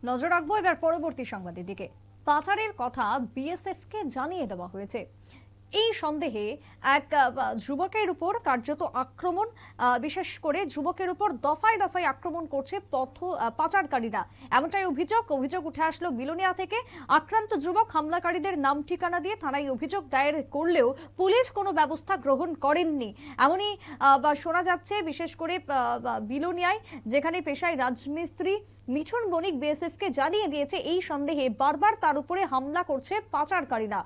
নজর রাখবো এবার পরবর্তী সংবাদের দিকে। পাচারের কথা বিএসএফ কে জানিয়ে দেওয়া হয়েছে। এই সন্দেহে এক যুবকের উপর কার্যত আক্রমণ, বিশেষ করে যুবকের উপর দফায় দফায় আক্রমণ করছে পাচারকারীরা, এমনটাই অভিযোগ উঠে আসলো বিলোনিয়া থেকে। আক্রান্ত যুবক হামলাকারীদের নাম ঠিকানা দিয়ে থানায় অভিযোগ দায়ের করলেও পুলিশ কোনো ব্যবস্থা গ্রহণ করেননি, এমনই শোনা যাচ্ছে। বিশেষ করে বিলোনিয়ায়, যেখানে পেশায় রাজমিস্ত্রি মিঠুন বণিক বিএসএফ কে জানিয়ে দিয়েছে এই সন্দেহে বারবার তার উপরে হামলা করছে পাচারকারীরা।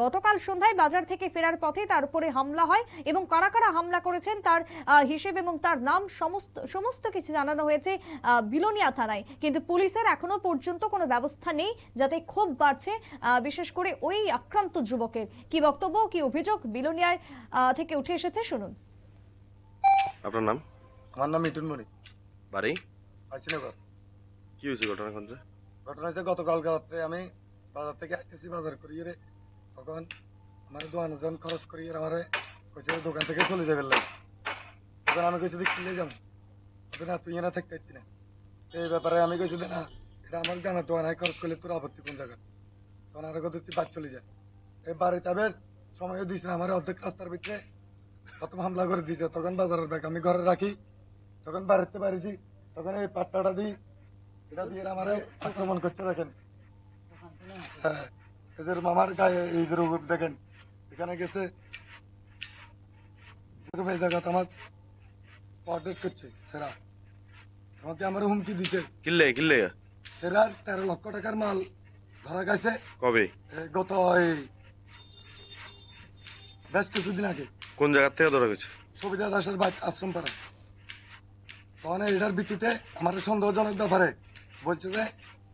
গতকাল সন্ধ্যায় বাজার থেকে ফেরার পথে তার উপরে হামলা হয় এবং কারা কারা হামলা করেছেন তার হিসেব এবং তার নাম সমস্ত কিছু জানানো হয়েছে বিলোনিয়া থানায়। কিন্তু পুলিশের এখনো পর্যন্ত কোনো ব্যবস্থা নেই, যাতে ক্ষোভ বাড়ছে বিশেষ করে ওই আক্রান্ত যুবকের। কি বক্তব্য, কি অভিযোগ বিলোনিয়ায় থেকে উঠে এসেছে, শুনুন। আপনার নাম? আমার নাম মিঠুন বণিক, বাড়ি? আইসিনগর। কি হয়েছে ঘটনা কোনটা? ঘটনা হয়েছে গতকালকে রাত্রে আমি বাজার থেকে আসতেছি, বাজার করিয়ে রে তখন আমার দোকান খরচ করিয়ে আমার কইছে দোকান থেকে চলে যাবে লাগে। তখন আমি কইছি কিনলে যাবো, না তুই না থাকতে পারতি না। এই ব্যাপারে আমি কইছি না, এটা আমার গানের দোকানে খরচ করলে তোর আপত্তি কোন জায়গা। তখন আরো কত তুই বাদ চলে যায়। এই বাড়িতে আবার সময়ও দিস না, আমার অর্ধেক রাস্তার ভিতরে প্রথম হামলা করে দিয়েছে। তখন বাজারের ব্যাগ আমি ঘরে রাখি, তখন বাড়িতে বাড়িছি, তখন এই পাট্টাটা দিই, এটা দিয়ে আমারে আক্রমণ করছে। দেখেন হ্যাঁ, এদের মামার গায়ে এই যে রূপ দেখেন, এখানে গেছে এই জায়গা আমার প্রটেক্ট করছে। সেরা আমাকে আমার হুমকি দিছে। কিল্লে এরা 13 লক্ষ টাকার মাল ধরা গেছে। কবে? গত এই বেশ কিছুদিন আগে। কোন জায়গা থেকে ধরা গেছে? সুবিধা দাসের বাইক আশ্রম পাড়া। তখন এটার ভিত্তিতে আমার সন্দেহজনক ব্যাপারে বলছে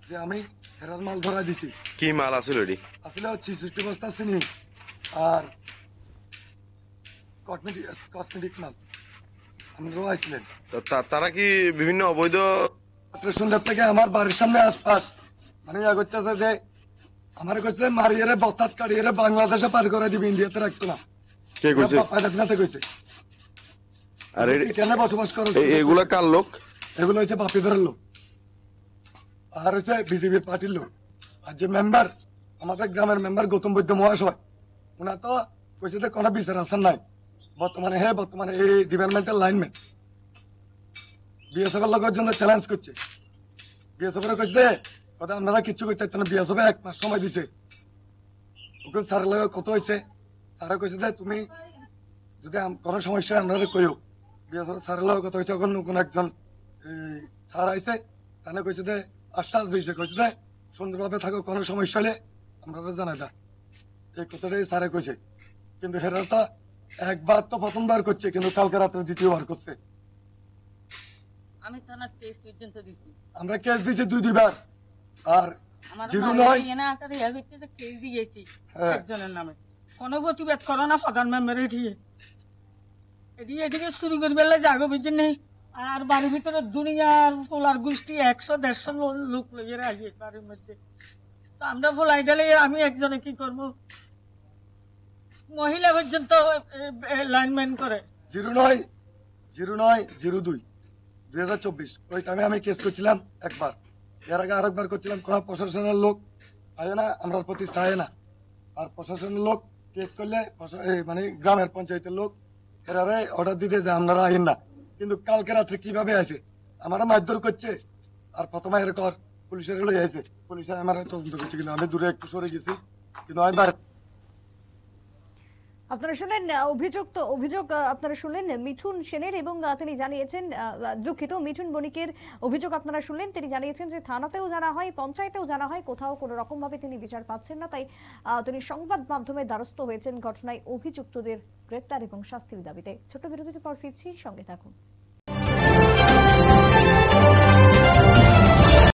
যে আমি ফেরার মাল ধরা দিছি। কি মাল আসলে এটি? আসলে 66 বস্তা চিনি আর কসমেটিক মাল। আপনারাও আইছিলেন। তারা কি বিভিন্ন অবৈধ সন্ধ্যার থেকে আমার বাড়ির সামনে আশপাশ মানে ইয়া করতেছে যে আমার কাছে মারিয়ে বস্তাত কাটিয়ে বাংলাদেশে পার করে দিবে, ইন্ডিয়াতে রাখতো না। কে কইছে? কইছে। আর কেন বসবাস করো? এগুলা কার লোক? এগুলো হচ্ছে বাপিদারের লোক আর হচ্ছে বিজেপির পার্টির লোক। আর যে মেম্বার, আমাদের গ্রামের মেম্বার গৌতম বৈদ্য মহাশয়, ওনা তো কইছে যে কোনো বিচার আসার নাই। বর্তমানে এই ডিপার্টমেন্টাল লাইনম্যান বিএসএফ এর লোকের জন্য চ্যালেঞ্জ করছে। বিএসএফ এর কইছে কথা আপনারা কিচ্ছু করতে পারতেন না। বিএসএফ 1 মাস সময় দিছে। ওকে স্যারের লগে কত হয়েছে, স্যারে কইছে যে তুমি যদি কোনো সমস্যা আপনারা কইও। বিএসএফ স্যারের লগে কত হয়েছে, কোন একজন স্যার আইছে, তাহলে কইছে যে আশ্বাস দিয়েছে, কইছে যে সুন্দরভাবে থাকো, কোনো সমস্যা হলে আপনারা জানাই দা। এই কথাটাই স্যারে কইছে। কিন্তু হেরাটা একবার তো প্রথমবার করছে, কিন্তু কালকে রাত্রে দ্বিতীয়বার করছে। আমি থানা কেস পর্যন্ত দিছি। আমরা কেস দিয়েছি 2 বার। আর জিরো নয় কেস দিয়েছি একজনের নামে, কোনো প্রতিবাদ করো না প্রধান মেম্বার এদিকে শুরু করবে জাগো বুঝছেন নেই। আর বাড়ির ভিতরে দুনিয়ার পোলার গোষ্ঠী 100-150 লোক লইয়ে আসে বাড়ির মধ্যে। তো আমরা পোলাই ডালে আমি একজনে কি করবো, মহিলা পর্যন্ত লাইনম্যান করে। 09/02 2024 ওই টাইমে আমি কেস করছিলাম একবার, এর আগে আরেকবার করছিলাম। কোন প্রশাসনের লোক আয় না, আমরা প্রতি চায় না। আর প্রশাসনের লোক কেস করলে মানে গ্রামের পঞ্চায়েতের লোক এরারে অর্ডার দিতে যে আপনারা আইন না। কিন্তু কালকে রাত্রে কিভাবে আছে আমরা মারধর করছে। আর প্রথমে এরকম পুলিশের গুলো আছে, পুলিশে আমার তদন্ত করছে, কিন্তু আমি দূরে একটু সরে গেছি। কিন্তু আমি আপনারা শুনলেন অভিযোগ আপনারা শুনলেন মিঠুন সেনের, এবং তিনি জানিয়েছেন, দুঃখিত, মিঠুন বণিকের অভিযোগ আপনারা শুনলেন। তিনি জানিয়েছেন যে থানাতেও জানা হয়, পঞ্চায়েতেও জানা হয়, কোথাও কোনো রকম ভাবে তিনি বিচার পাচ্ছেন না। তাই তিনি সংবাদ মাধ্যমের দ্বারস্থ হয়েছেন ঘটনায় অভিযুক্তদের গ্রেপ্তার এবং শাস্তির দাবিতে। ছোট্ট বিরতির পর ফিরছি, সঙ্গে থাকুন।